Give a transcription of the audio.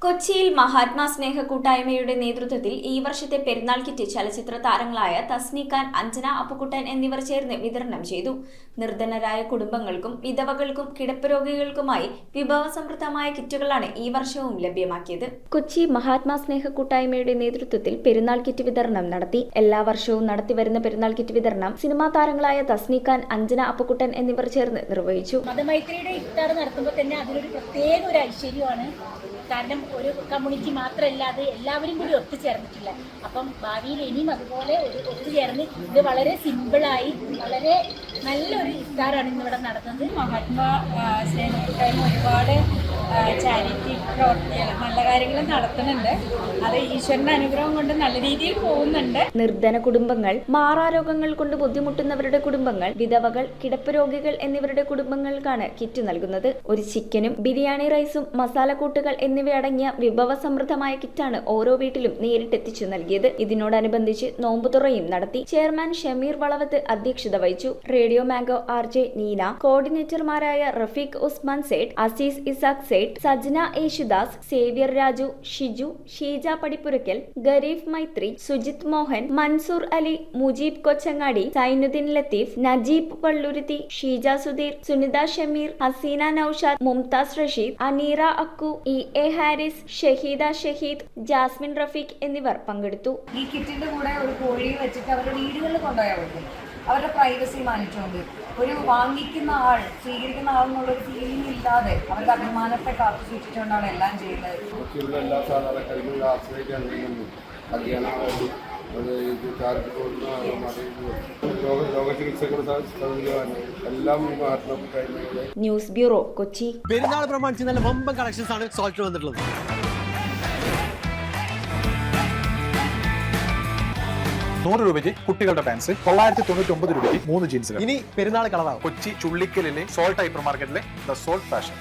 കൊച്ചിയിൽ മഹാത്മാ സ്നേഹ കൂട്ടായ്മയുടെ നേതൃത്വത്തിൽ ഈ വർഷത്തെ പെരുന്നാൾ കിറ്റ് ചലച്ചിത്ര താരങ്ങളായ തസ്നി ഖാൻ, അഞ്ജന അപ്പുക്കുട്ടൻ എന്നിവർ ചേർന്ന് വിതരണം ചെയ്തു. നിർധനരായ കുടുംബങ്ങൾക്കും വിധവകൾക്കും കിടപ്പ് രോഗികൾക്കുമായി വിഭവസമൃദ്ധമായ കിറ്റുകളാണ് ഈ വർഷവും ലഭ്യമാക്കിയത്. കൊച്ചി മഹാത്മാ സ്നേഹ കൂട്ടായ്മയുടെ നേതൃത്വത്തിൽ പെരുന്നാൾ കിറ്റ് വിതരണം നടത്തി. എല്ലാ വർഷവും നടത്തിവരുന്ന പെരുന്നാൾ കിറ്റ് വിതരണം സിനിമാ താരങ്ങളായ തസ്നി ഖാൻ, അഞ്ജന അപ്പുക്കുട്ടൻ എന്നിവർ ചേർന്ന് നിർവഹിച്ചു. മതമൈത്രിയുടെ ഇഫ്താർ നടത്തുമ്പോൾ തന്നെ അതിലൊരു പ്രത്യേക ഒരു ഐശ്വര്യമാണ്. കാരണം ഒരു കമ്മ്യൂണിറ്റി മാത്രമല്ല, അത് എല്ലാവരും കൂടി ഒത്തുചേർന്നിട്ടില്ല. അപ്പം ഭാവിയിൽ ഇനിയും അതുപോലെ ഒരു ഒത്തുചേർന്ന് ഇത് വളരെ സിമ്പിളായി വളരെ നല്ലൊരു ഇഫ്താറാണ് ഇന്നിവിടെ നടത്തുന്നത്. മഹാത്മാ സ്നേഹ കൂട്ടായ്മ ഒരുപാട് ചാരിറ്റി പ്രവർത്തികൾ നല്ല കാര്യങ്ങൾ നടത്തുന്നുണ്ട്. അത് ഈശ്വരന്റെ അനുഗ്രഹം കൊണ്ട് നല്ല രീതിയിൽ പോകുന്നുണ്ട്. നിർധന കുടുംബങ്ങൾ, മാറാരോഗങ്ങൾ കൊണ്ട് ബുദ്ധിമുട്ടുന്നവരുടെ കുടുംബങ്ങൾ, വിധവകൾ, കിടപ്പ് രോഗികൾ എന്നിവരുടെ കുടുംബങ്ങൾക്കാണ് കിറ്റ് നൽകുന്നത്. ഒരു ചിക്കനും ബിരിയാണി റൈസും മസാലക്കൂട്ടുകൾ എന്നിവയടങ്ങിയ വിഭവസമൃദ്ധമായ കിറ്റാണ് ഓരോ വീട്ടിലും നേരിട്ടെത്തിച്ചു നൽകിയത്. ഇതിനോടനുബന്ധിച്ച് നോമ്പുതുറയും നടത്തി. ചെയർമാൻ ഷമീർ വളവത്ത് അധ്യക്ഷത വഹിച്ചു. റേഡിയോ മാംഗോ RJ നീന, കോർഡിനേറ്റർമാരായ റഫീഖ് ഉസ്മാൻ സേഠ്, അസീസ് ഇസാഖ് സേഠ്, സജ്ന യേശുദാസ്, സേവ്യർ രാജു, ഷിജു, ഷീജ പടിപ്പുരയ്ക്കൽ, ഗരീഫ് മൈത്രി, സുജിത് മോഹൻ, മൻസൂർ അലി, മുജീബ് കൊച്ചങ്ങാടി, സൈനുദ്ദീൻ ലത്തീഫ്, നജീബ് പള്ളുരുത്തി, ഷീജ സുധീർ, സുനിത ഷമീർ, ഹസീന നൌഷാദ്, മുംതാസ് റഷീദ്, അനീറ അക്കു, EA ഹാരിസ്, ഷഹീദ ഷഹീദ്, ജാസ്മിൻ റഫീഖ് എന്നിവർ പങ്കെടുത്തു. ഈ കിറ്റിന്റെ കൂടെ ഒരു കോഴി വെച്ചിട്ട് അവരുടെ വീടുകളിൽ കൊണ്ടുപോയാൽ മതി. അവരുടെ പ്രൈവസി മാനിച്ചുകൊണ്ട് ഒരു വാങ്ങിക്കുന്ന ആൾ സ്വീകരിക്കുന്ന ആളെന്നുള്ളൊരു ഫീലിംഗ് ഇല്ലാതെ അവരുടെ അഭിമാനത്തെ കാത്തു സൂക്ഷിച്ചുകൊണ്ടാണ് എല്ലാം ചെയ്യുന്നത്. എല്ലാ സാധാരണക്കാർക്കും ആശ്രയിക്കാനും കല്യാണങ്ങളും എല്ലാം ന്യൂസ് ബ്യൂറോ, കൊച്ചി. പെരുന്നാൾ പ്രമാണിച്ച് നല്ല വമ്പൻ കളക്ഷൻസ് ആണ് സോൾട്ട് വന്നിട്ടുള്ളത്. ₹100 കുട്ടികളുടെ പാൻസ്, 999 രൂപയ്ക്ക് 3 ജീൻസുകൾ. ഇനി പെരുന്നാൾ കളറാവും. കൊച്ചി ചുള്ളിക്കലിലെ സോൾട്ട് ഹൈപ്പർ മാർക്കറ്റിലെ ദ സോൾട്ട് ഫാഷൻ.